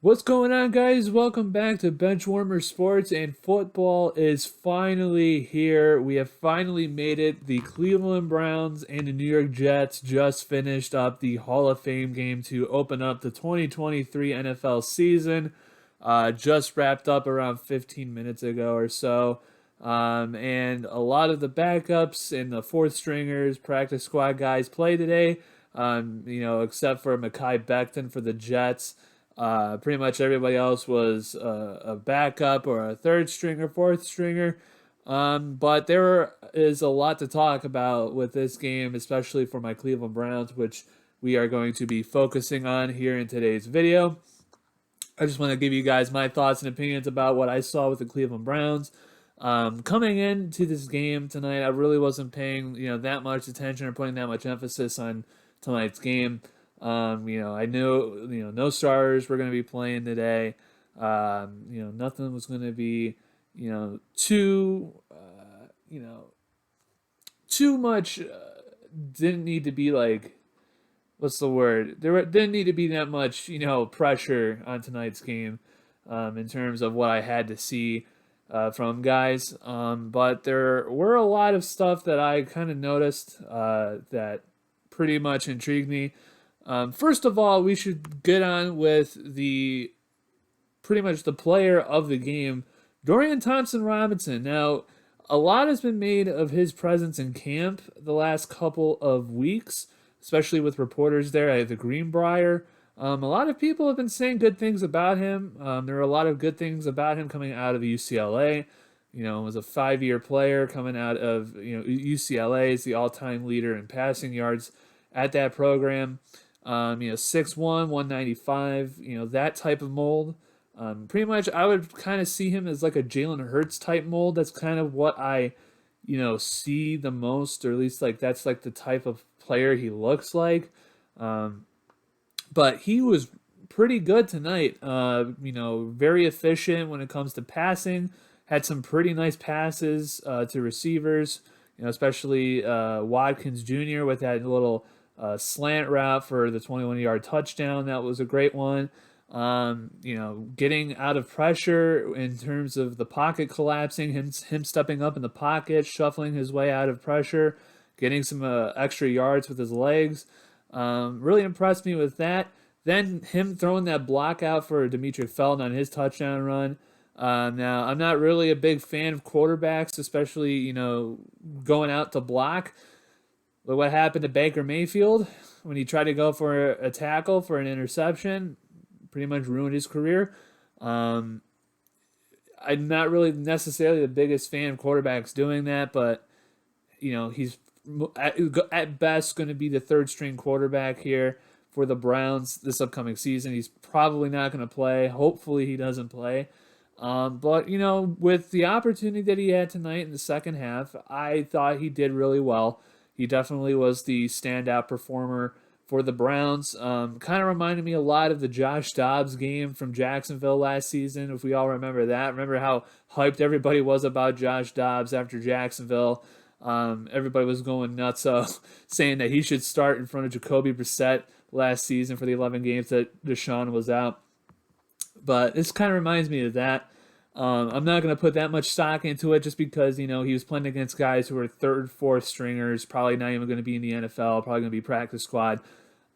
What's going on, guys? Welcome back to Benchwarmer Sports, and football is finally here. We have finally made it. The Cleveland Browns and the New York Jets just finished up the Hall of Fame game to open up the 2023 NFL season. Just wrapped up around 15 minutes ago or so. And a lot of the backups and the fourth stringers, practice squad guys play today. Except for Mekhi Becton for the Jets. Pretty much everybody else was a backup or a third stringer, fourth stringer. But there is a lot to talk about with this game, especially for my Cleveland Browns, which we are going to be focusing on here in today's video. I just want to give you guys my thoughts and opinions about what I saw with the Cleveland Browns. Coming into this game tonight, I really wasn't paying that much attention or putting that much emphasis on tonight's game. I knew no starters were going to be playing today. Nothing was going to be too too much. Didn't need to be like, what's the word? Didn't need to be that much pressure on tonight's game in terms of what I had to see from guys. But there were a lot of stuff that I kind of noticed that pretty much intrigued me. First of all, we should get on with the pretty much the player of the game, Dorian Thompson-Robinson. Now, a lot has been made of his presence in camp the last couple of weeks, especially with reporters there at the Greenbrier. A lot of people have been saying good things about him. There are a lot of good things about him coming out of UCLA. Was a 5-year player coming out of UCLA is the all-time leader in passing yards at that program. 6'1", 195, that type of mold. Pretty much I would kind of see him as like a Jalen Hurts type mold. That's kind of what I, see the most, or at least like that's like the type of player he looks like. But he was pretty good tonight. Very efficient when it comes to passing. Had some pretty nice passes to receivers, especially Watkins Jr. with that little slant route for the 21-yard touchdown. That was a great one. Getting out of pressure in terms of the pocket collapsing, him stepping up in the pocket, shuffling his way out of pressure, getting some extra yards with his legs. Really impressed me with that. Then him throwing that block out for Demetric Felton on his touchdown run. Now, I'm not really a big fan of quarterbacks, especially, going out to block. Look what happened to Baker Mayfield when he tried to go for a tackle for an interception. Pretty much ruined his career. I'm not really necessarily the biggest fan of quarterbacks doing that, but he's at best going to be the third string quarterback here for the Browns this upcoming season. He's probably not going to play. Hopefully he doesn't play. But with the opportunity that he had tonight in the second half, I thought he did really well. He definitely was the standout performer for the Browns. Kind of reminded me a lot of the Josh Dobbs game from Jacksonville last season, if we all remember that. Remember how hyped everybody was about Josh Dobbs after Jacksonville. Everybody was going nuts saying that he should start in front of Jacoby Brissett last season for the 11 games that Deshaun was out. But this kind of reminds me of that. I'm not going to put that much stock into it just because, he was playing against guys who are third, fourth stringers, probably not even going to be in the NFL, probably going to be practice squad.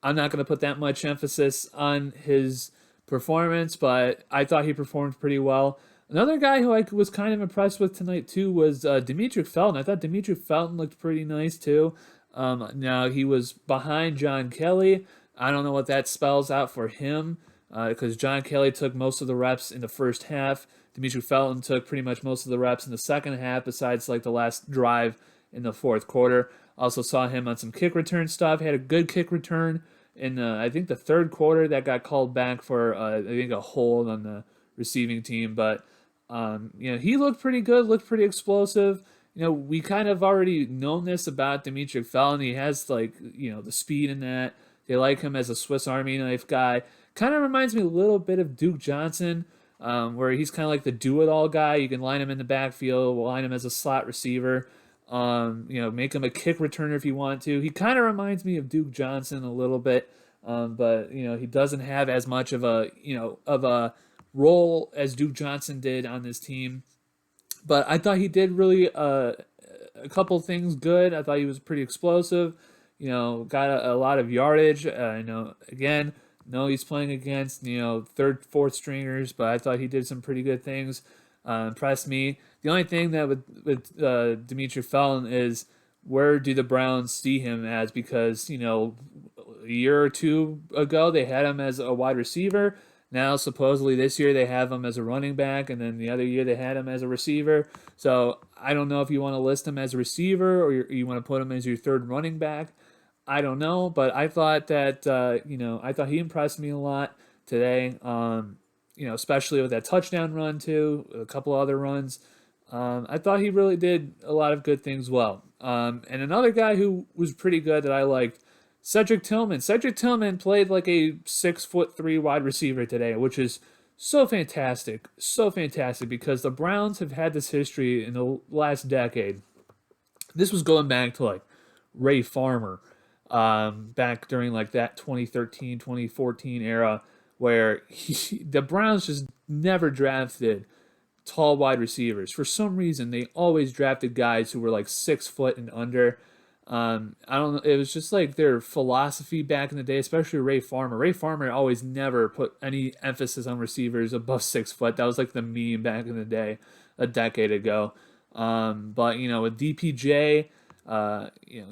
I'm not going to put that much emphasis on his performance, but I thought he performed pretty well. Another guy who I was kind of impressed with tonight, too, was Demetric Felton. I thought Demetric Felton looked pretty nice, too. Now, he was behind John Kelly. I don't know what that spells out for him because John Kelly took most of the reps in the first half. Demetric Felton took pretty much most of the reps in the second half, besides like the last drive in the fourth quarter. Also saw him on some kick return stuff. He had a good kick return in I think the third quarter that got called back for I think a hold on the receiving team. But he looked pretty good, looked pretty explosive. We kind of already known this about Demetric Felton. He has like the speed in that. They like him as a Swiss Army knife guy. Kind of reminds me a little bit of Duke Johnson. Where he's kind of like the do-it-all guy. You can line him in the backfield, line him as a slot receiver, make him a kick returner if you want to. He kind of reminds me of Duke Johnson a little bit. but he doesn't have as much of a role as Duke Johnson did on this team. But I thought he did really a couple things good. I thought he was pretty explosive. Got a lot of yardage. Again, no, he's playing against third, fourth stringers, but I thought he did some pretty good things. Impressed me. The only thing that with Demetri Felton is where do the Browns see him as? Because a year or two ago they had him as a wide receiver. Now, supposedly this year they have him as a running back, and then the other year they had him as a receiver. So I don't know if you want to list him as a receiver or you want to put him as your third running back. I don't know, but I thought that I thought he impressed me a lot today. Especially with that touchdown run too, a couple other runs. I thought he really did a lot of good things well. And another guy who was pretty good that I liked, Cedric Tillman. Cedric Tillman played like a 6'3" wide receiver today, which is so fantastic because the Browns have had this history in the last decade. This was going back to like Ray Farmer, back during like that 2013, 2014 era where the Browns just never drafted tall wide receivers. For some reason, they always drafted guys who were like 6 foot and under. I don't know. It was just like their philosophy back in the day, especially Ray Farmer. Ray Farmer always never put any emphasis on receivers above 6 foot. That was like the meme back in the day, a decade ago. But with DPJ,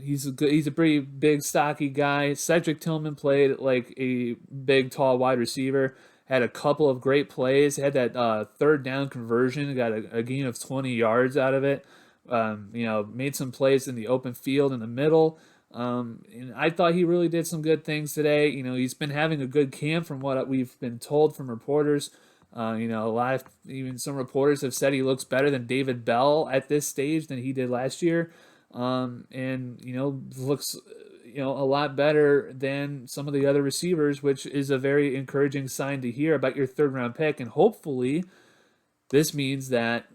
he's a pretty big, stocky guy. Cedric Tillman played like a big, tall wide receiver. Had a couple of great plays. Had that third down conversion. Got a gain of 20 yards out of it. Made some plays in the open field in the middle. And I thought he really did some good things today. He's been having a good camp from what we've been told from reporters. Even some reporters have said he looks better than David Bell at this stage than he did last year. Looks a lot better than some of the other receivers, which is a very encouraging sign to hear about your third round pick. And hopefully this means that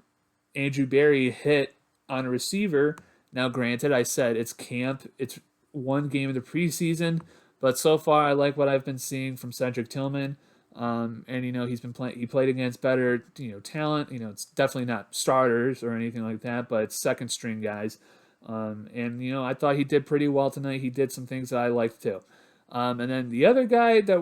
Andrew Berry hit on a receiver. Now, granted, I said it's camp. It's one game of the preseason, but so far I like what I've been seeing from Cedric Tillman. He's been playing. He played against better, talent. It's definitely not starters or anything like that, but it's second string guys. I thought he did pretty well tonight. He did some things that I liked too. And then the other guy that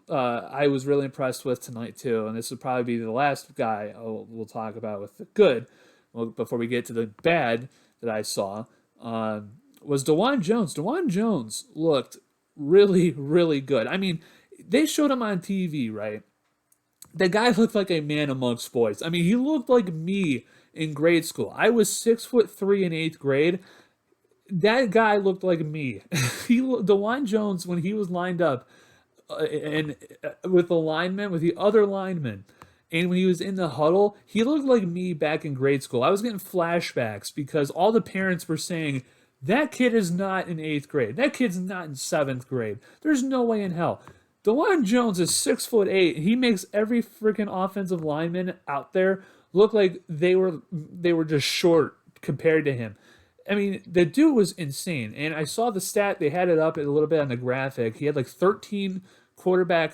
I was really impressed with tonight too, and this would probably be the last guy we'll talk about with the good. Well, before we get to the bad that I saw, was DeJuan Jones. DeJuan Jones looked really, really good. I mean, they showed him on TV, right? The guy looked like a man amongst boys. I mean, he looked like me in grade school. I was 6'3" in 8th grade. That guy looked like me. DeJuan Jones, when he was lined up and with the linemen, with the other linemen, and when he was in the huddle, he looked like me back in grade school. I was getting flashbacks because all the parents were saying, that kid is not in 8th grade. That kid's not in 7th grade. There's no way in hell. DeJuan Jones is 6'8". He makes every freaking offensive lineman out there look like they were just short compared to him. I mean, the dude was insane. And I saw the stat, they had it up a little bit on the graphic. He had like 13 quarterback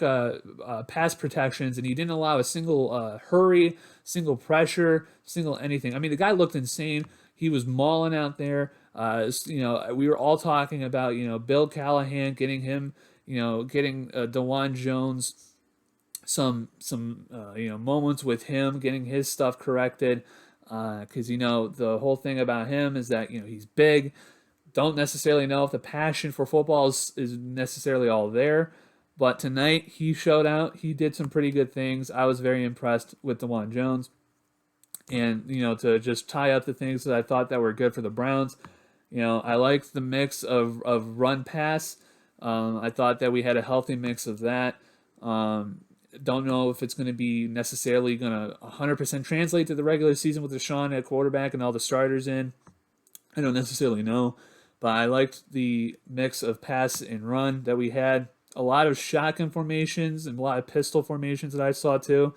pass protections, and he didn't allow a single hurry, single pressure, single anything. I mean, the guy looked insane. He was mauling out there. We were all talking about, Bill Callahan getting him, getting DeJuan Jones some moments with him, getting his stuff corrected. Because, the whole thing about him is that, he's big. Don't necessarily know if the passion for football is necessarily all there. But tonight, he showed out. He did some pretty good things. I was very impressed with DeJuan Jones. And, to just tie up the things that I thought that were good for the Browns, I liked the mix of run-pass. I thought that we had a healthy mix of that. Don't know if it's going to be necessarily going to 100% translate to the regular season with Deshaun at quarterback and all the starters in. I don't necessarily know. But I liked the mix of pass and run that we had. A lot of shotgun formations and a lot of pistol formations that I saw too.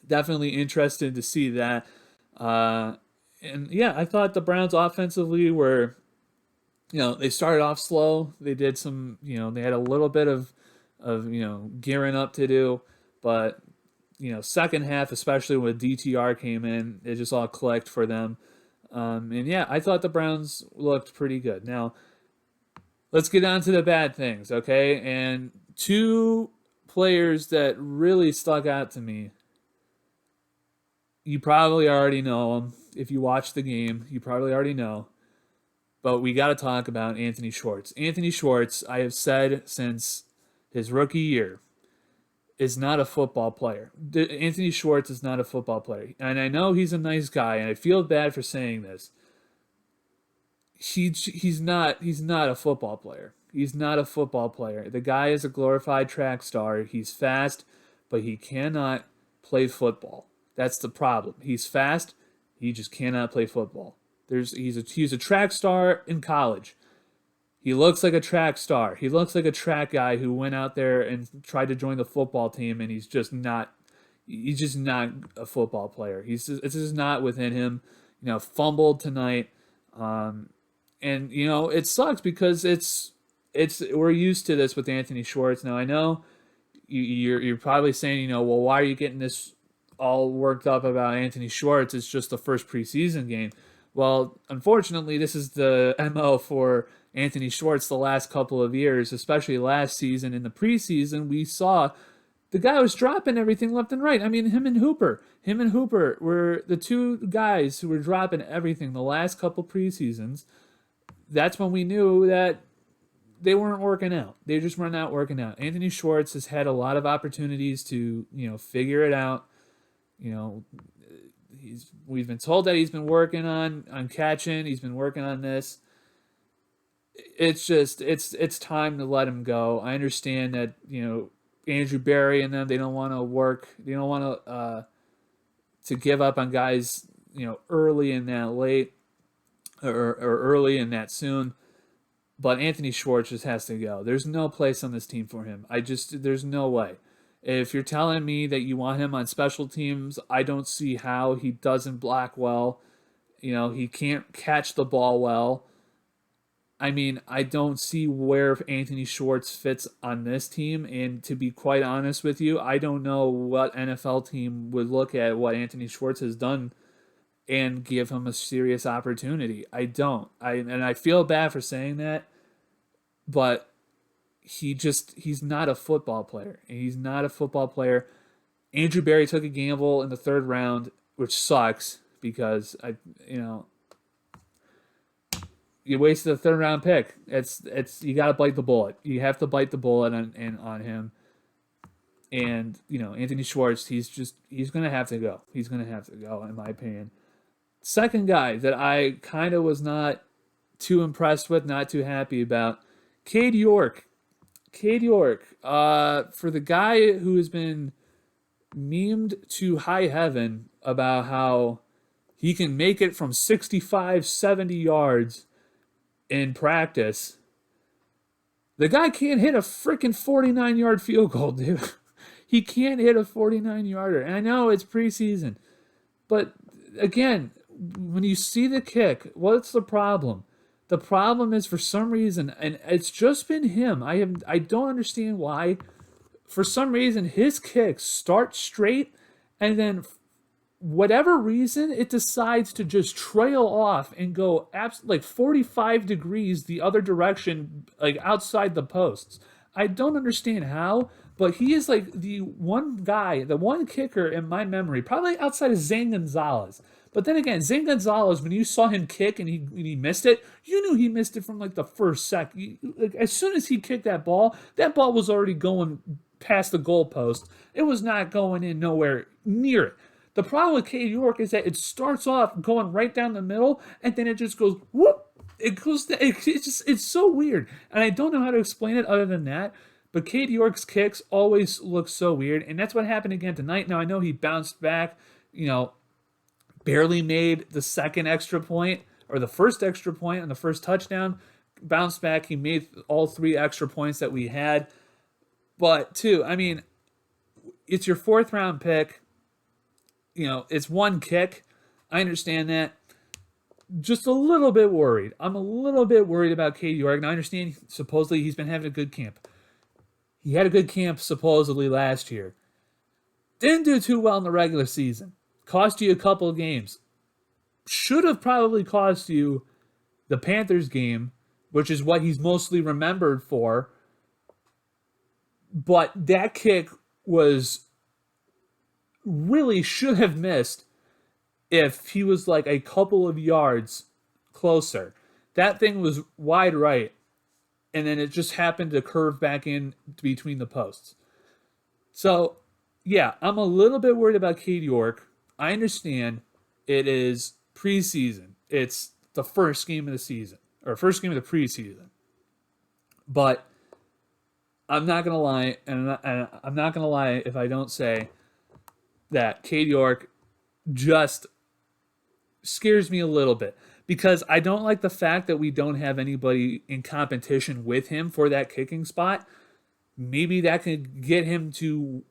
Definitely interested to see that. I thought the Browns offensively were They started off slow. They did some, they had a little bit of gearing up to do, but second half, especially when DTR came in, it just all clicked for them. And yeah, I thought the Browns looked pretty good. Now, let's get on to the bad things, okay? And two players that really stuck out to me. You probably already know them. If you watch the game, you probably already know. But we got to talk about Anthony Schwartz. Anthony Schwartz, I have said since his rookie year, is not a football player. Anthony Schwartz is not a football player. And I know he's a nice guy, and I feel bad for saying this. He's not a football player. He's not a football player. The guy is a glorified track star. He's fast, but he cannot play football. That's the problem. He's fast, he just cannot play football. He's a track star in college. He looks like a track star. He looks like a track guy who went out there and tried to join the football team, and he's just not a football player. It's just not within him. Fumbled tonight. And it sucks because it's we're used to this with Anthony Schwartz. Now I know you're probably saying, well, why are you getting this all worked up about Anthony Schwartz? It's just the first preseason game. Well, unfortunately, this is the MO for Anthony Schwartz the last couple of years, especially last season. In the preseason, we saw the guy was dropping everything left and right. I mean, him and Hooper were the two guys who were dropping everything the last couple preseasons. That's when we knew that they weren't working out. They just were not working out. Anthony Schwartz has had a lot of opportunities to, figure it out. We've been told that he's been working on catching. He's been working on this. It's just it's time to let him go. I understand that Andrew Berry and them, they don't want to work. They don't want to give up on guys early in that late or early in that soon. But Anthony Schwartz just has to go. There's no place on this team for him. There's no way. If you're telling me that you want him on special teams, I don't see how. He doesn't block well. He can't catch the ball well. I mean, I don't see where Anthony Schwartz fits on this team. And to be quite honest with you, I don't know what NFL team would look at what Anthony Schwartz has done and give him a serious opportunity. I don't. And I feel bad for saying that, but he's not a football player. He's not a football player. Andrew Berry took a gamble in the third round, which sucks because you wasted a third round pick. It's you got to bite the bullet. You have to bite the bullet on him. And Anthony Schwartz, he's gonna have to go. He's gonna have to go, in my opinion. Second guy that I kind of was not too impressed with, not too happy about, Cade York. Cade York, for the guy who has been memed to high heaven about how he can make it from 65, 70 yards in practice, the guy can't hit a freaking 49-yard field goal, dude. He can't hit a 49-yarder. And I know it's preseason, but again, when you see the kick, what's the problem? The problem is, for some reason, and it's just been him. I don't understand why. For some reason, his kicks start straight, and then whatever reason, it decides to just trail off and go like 45 degrees the other direction, like outside the posts. I don't understand how, but he is like the one guy, the one kicker in my memory, probably outside of Zane Gonzalez. But then again, Zane Gonzalez, when you saw him kick and he missed it, you knew he missed it from like the first second. Like, as soon as he kicked that ball was already going past the goalpost. It was not going in nowhere near it. The problem with Cade York is that it starts off going right down the middle, and then it just goes whoop. It's so weird, and I don't know how to explain it other than that. But Cade York's kicks always look so weird, and that's what happened again tonight. Now I know he bounced back, barely made the second extra point or the first extra point on the first touchdown. Bounced back, he made all three extra points that we had. But I mean, it's your fourth round pick. It's one kick. I understand that. just a little bit worried. I'm a little bit worried about Cade York. And I understand supposedly he's been having a good camp. He had a good camp supposedly last year. Didn't do too well in the regular season. Cost you a couple of games. Should have probably cost you the Panthers game, which is what he's mostly remembered for. But that kick was really should have missed if he was like a couple of yards closer. That thing was wide right, and then it just happened to curve back in between the posts. So, yeah, I'm a little bit worried about Cade York. I understand it is preseason. It's the first game of the season, or first game of the preseason. But I'm not going to lie, and I'm not going to lie if I don't say that Cade York just scares me a little bit, because I don't like the fact that we don't have anybody in competition with him for that kicking spot. Maybe that could get him to,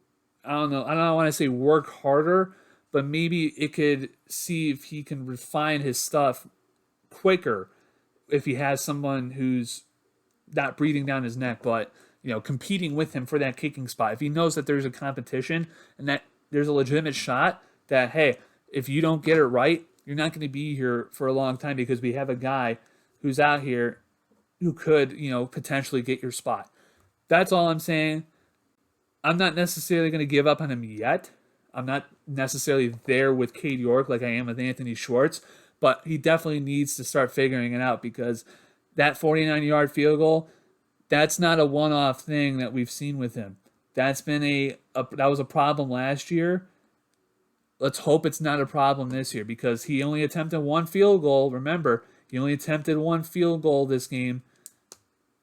I don't want to say work harder, but maybe it could see if he can refine his stuff quicker if he has someone who's not breathing down his neck, but competing with him for that kicking spot. If he knows that there's a competition and that there's a legitimate shot that, hey, if you don't get it right, you're not going to be here for a long time, because we have a guy who's out here who could, potentially get your spot. That's all I'm saying. I'm not necessarily going to give up on him yet. I'm not necessarily there with Cade York like I am with Anthony Schwartz, but he definitely needs to start figuring it out, because that 49-yard field goal, that's not a one-off thing that we've seen with him. That's been that was a problem last year. Let's hope it's not a problem this year, because he only attempted one field goal. Remember, he only attempted one field goal this game,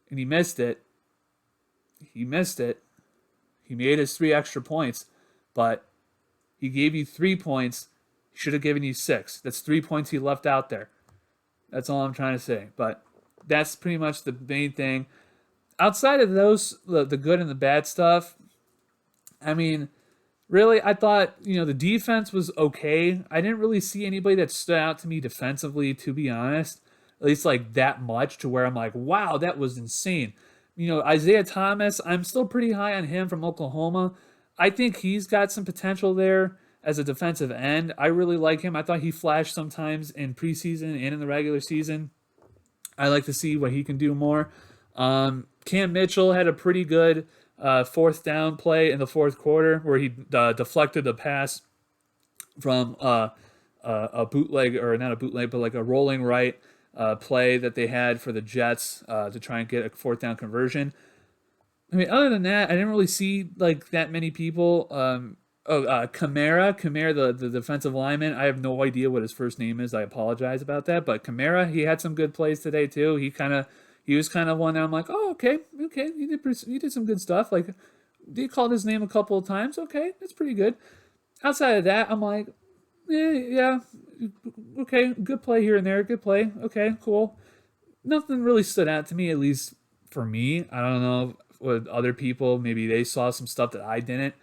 and he missed it. He missed it. He made his 3 extra points, but he gave you 3 points. He should have given you 6. That's 3 points he left out there. That's all I'm trying to say. But that's pretty much the main thing. Outside of those, the good and the bad stuff, I mean, really, I thought, the defense was okay. I didn't really see anybody that stood out to me defensively, to be honest. At least like that much to where I'm like, wow, that was insane. Isaiah Thomas, I'm still pretty high on him from Oklahoma. I think he's got some potential there as a defensive end. I really like him. I thought he flashed sometimes in preseason and in the regular season. I like to see what he can do more. Cam Mitchell had a pretty good fourth down play in the fourth quarter where he deflected the pass from a bootleg, or not a bootleg, but like a rolling right play that they had for the Jets to try and get a fourth down conversion. I mean, other than that, I didn't really see like that many people. Kamara, the defensive lineman. I have no idea what his first name is. I apologize about that. But Kamara, he had some good plays today too. He was kind of one that I'm like, oh, okay, he did some good stuff. Like, they called his name a couple of times. Okay, that's pretty good. Outside of that, I'm like, yeah, okay, good play here and there, good play. Okay, cool. Nothing really stood out to me, at least for me. I don't know with other people, maybe they saw some stuff that I didn't.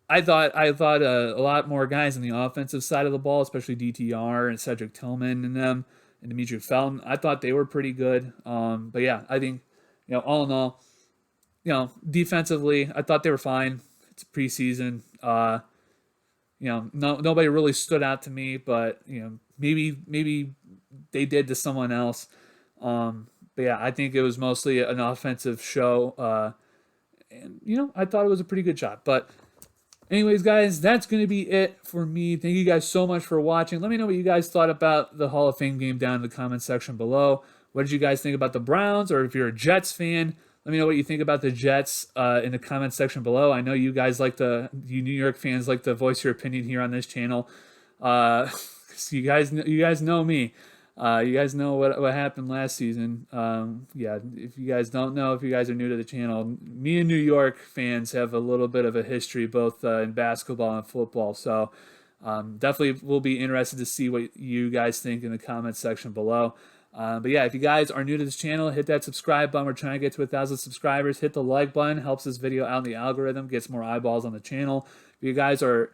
I thought a lot more guys on the offensive side of the ball, especially DTR and Cedric Tillman and them, and Demetri Felton. I thought they were pretty good. But yeah, I think, all in all, defensively, I thought they were fine. It's preseason. Nobody really stood out to me, but maybe they did to someone else. But yeah, I think it was mostly an offensive show. And I thought it was a pretty good shot. But anyways, guys, that's going to be it for me. Thank you guys so much for watching. Let me know what you guys thought about the Hall of Fame game down in the comment section below. What did you guys think about the Browns? Or if you're a Jets fan, let me know what you think about the Jets in the comment section below. I know you guys you New York fans like to voice your opinion here on this channel. So you guys know me. You guys know what happened last season. Yeah, if you guys don't know, if you guys are new to the channel, me and New York fans have a little bit of a history, both in basketball and football. So definitely will be interested to see what you guys think in the comments section below. But yeah, if you guys are new to this channel, hit that subscribe button. We're trying to get to 1,000 subscribers. Hit the like button. Helps this video out in the algorithm. Gets more eyeballs on the channel. If you guys are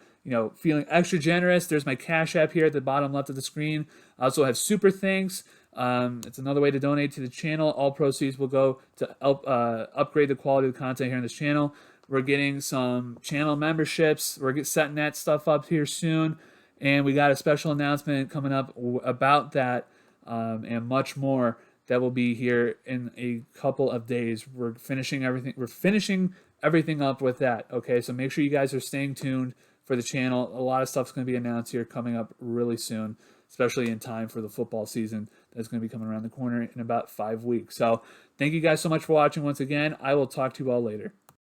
feeling extra generous, there's my Cash App here at the bottom left of the screen. I also have Super Thanks. It's another way to donate to the channel. All proceeds will go to help upgrade the quality of the content here on this channel. We're getting some channel memberships. We're setting that stuff up here soon. And we got a special announcement coming up about that and much more that will be here in a couple of days. We're finishing everything up with that. Okay, so make sure you guys are staying tuned for the channel. A lot of stuff's going to be announced here coming up really soon, especially in time for the football season that's going to be coming around the corner in about 5 weeks. So thank you guys so much for watching once again. I will talk to you all later.